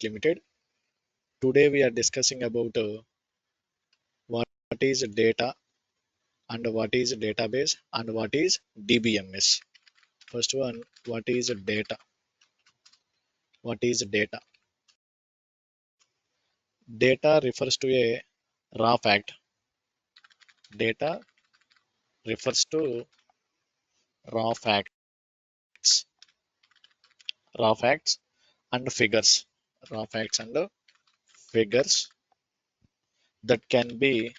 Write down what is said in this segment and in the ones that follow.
Private Limited. Today we are discussing about what is data and what is database and what is DBMS. First one, what is data? What is data? Data refers to a raw fact. Data refers to raw facts, raw facts and figures, raw facts and figures that can be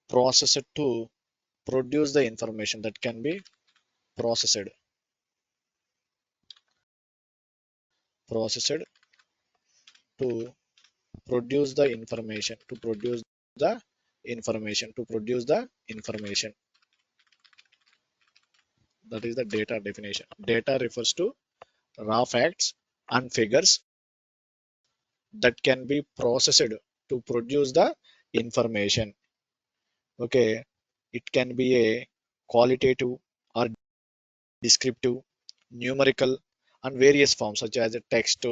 processed to produce the information that can be processed to produce the information that is the data definition. Data refers to raw facts and figures that can be processed to produce the information. Okay, it can be a qualitative or descriptive, numerical and various forms such as text,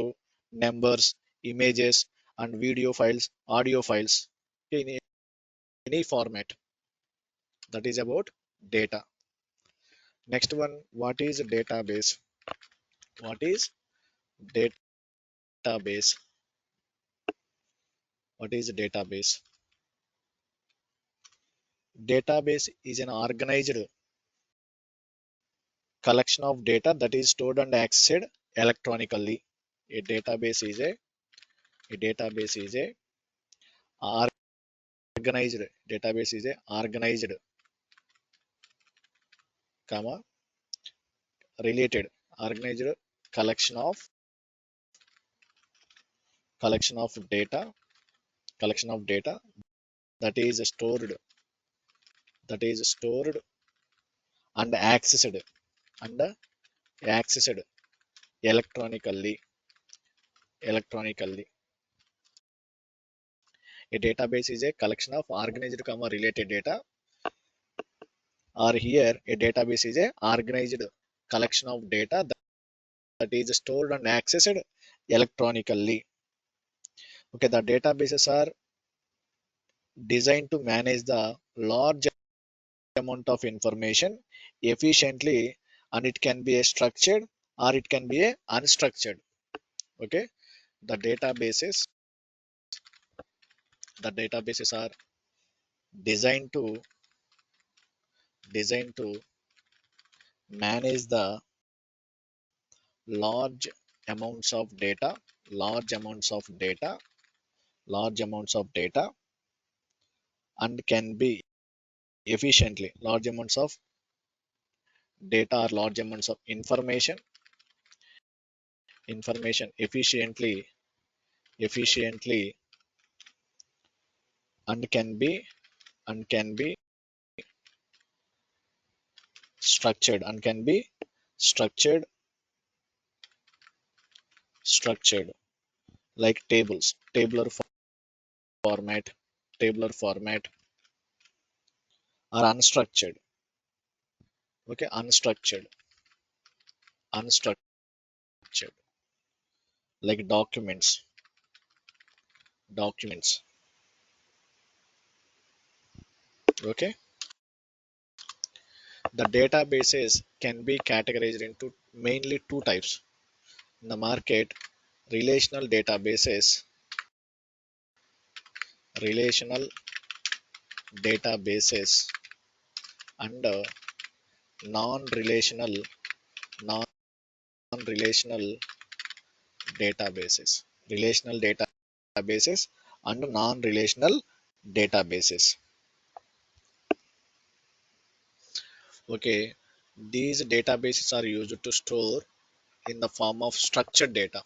numbers, images and video files, audio files, in any format. That is about data. Next one, what is database? What is database? What is database? Database is an organized collection of data that is stored and accessed electronically. A database is a organized database is a organized comma related organized collection of data that is stored and accessed electronically. A database is a collection of organized comma related data, or here a database is a organized collection of data that is stored and accessed electronically. Okay, the databases are designed to manage the large amount of information efficiently, and it can be a structured or it can be a unstructured. Okay, the databases are designed to manage the large amounts of data and can be efficiently large amounts of data or large amounts of information efficiently and can be structured like tables, format or unstructured. Okay, unstructured like documents. Okay, the databases can be categorized into mainly two types in the market: relational databases and non-relational databases. Relational databases and non-relational databases. Okay, these databases are used to store in the form of structured data.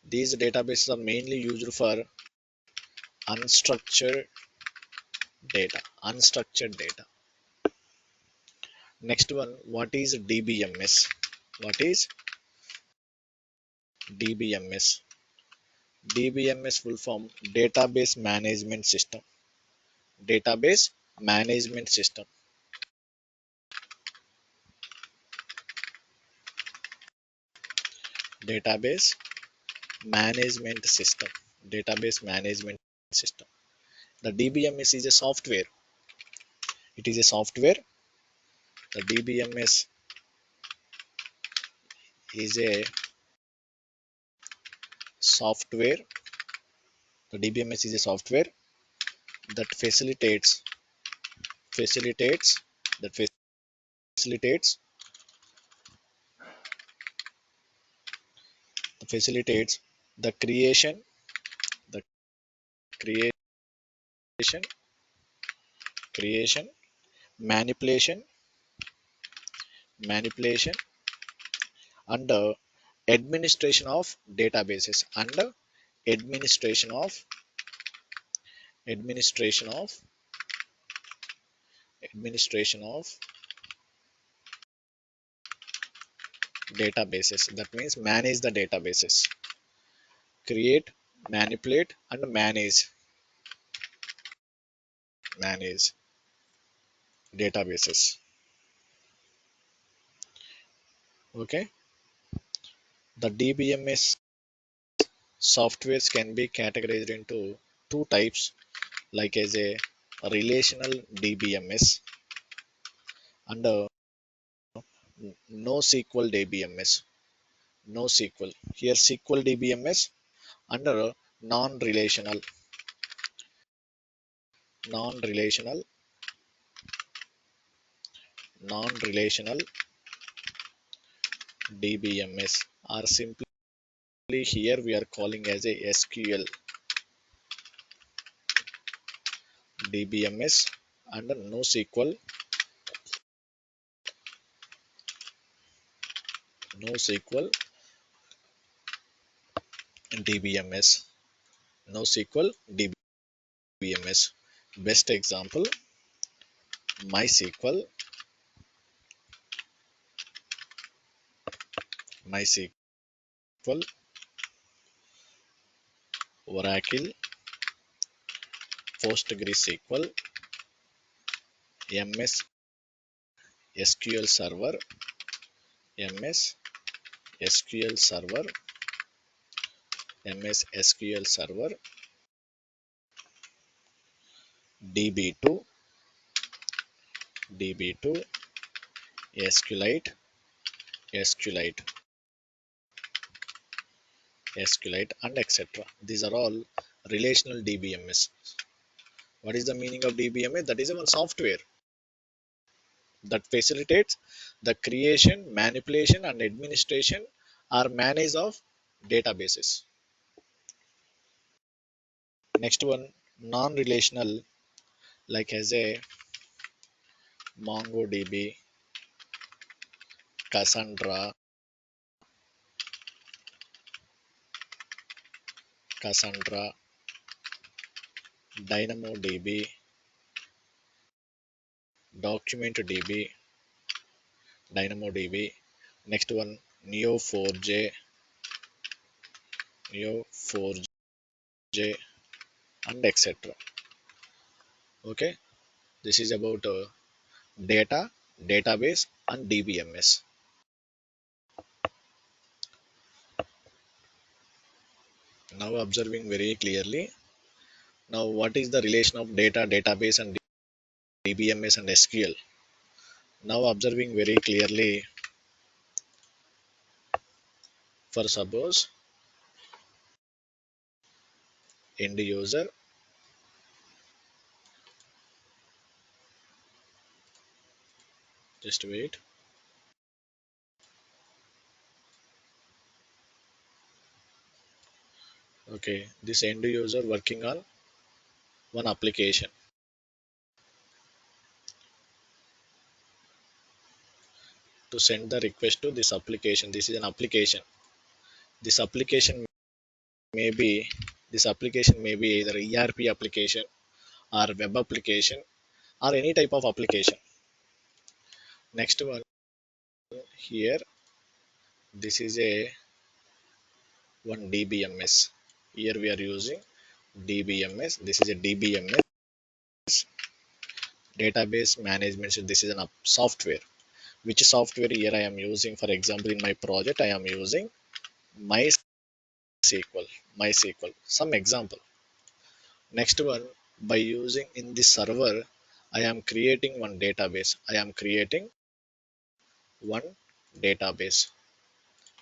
These databases are mainly used for unstructured data. Next one, what is DBMS? What is DBMS? DBMS full form, database management system. management system. Database management system. Database management system. The DBMS is a software. It is a software. The DBMS is a software. The DBMS is a software that facilitates that facilitates facilitates the the creation, creation, manipulation, manipulation, and administration of databases, and administration of administration of administration of databases. That means manage the databases, create, manipulate, and manage databases. Okay, the DBMS softwares can be categorized into two types, like as a relational DBMS and a NoSQL DBMS. NoSQL. Here SQL DBMS under non-relational, non-relational, non-relational DBMS, or simply here we are calling as a SQL DBMS and NoSQL, NoSQL DBMS, NoSQL DBMS. Best example, MySQL, MySQL, Oracle, PostgreSQL, MS SQL Server, MS SQL Server, MS SQL Server, DB2, DB2, SQLite, SQLite, SQLite, and etc. These are all relational DBMS. What is the meaning of DBMS? That is one software that facilitates the creation, manipulation, and administration or manage of databases. Next one, non-relational, like as a MongoDB, Cassandra, Cassandra, DynamoDB, DocumentDB, DynamoDB. Next one, Neo4j, Neo4j, and etc. Okay, this is about data, database, and DBMS. Now observing very clearly. Now, what is the relation of data, database, and DBMS and SQL? Now observing very clearly. For suppose end user, just wait. Okay, this end user working on one application. To send the request to this application, this is an application. This application may be this application may be either ERP application or web application or any type of application. Next one, here this is a one DBMS. Here we are using DBMS. This is a DBMS. Database management. So this is an software. Which software here I am using? For example, in my project, I am using MySQL. MySQL. Some example. Next one, by using in the server, I am creating one database. I am creating one database.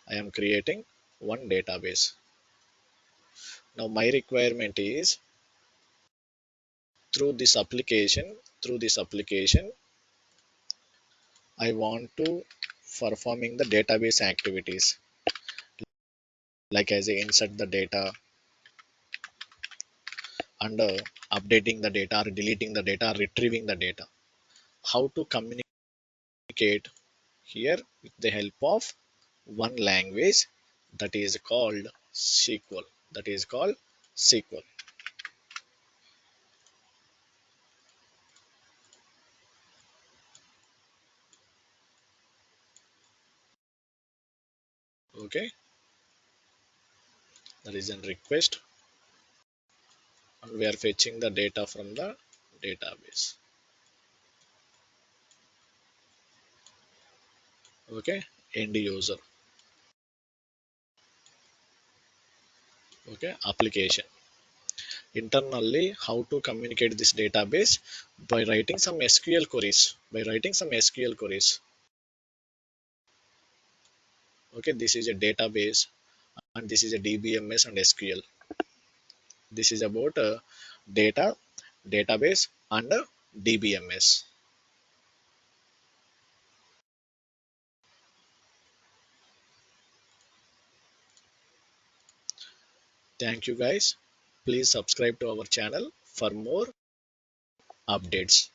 I am creating one database. Now my requirement is through this application, I want to performing the database activities like as I insert the data and updating the data, or deleting the data, retrieving the data. How to communicate here with the help of one language, that is called SQL. That is called SQL. Okay, that is a request, and we are fetching the data from the database. Okay, end user. Okay, application. Internally, how to communicate this database? By writing some SQL queries. By writing some SQL queries. Okay, this is a database, and this is a DBMS and SQL. This is about data, database, and DBMS. Thank you guys. Please subscribe to our channel for more updates.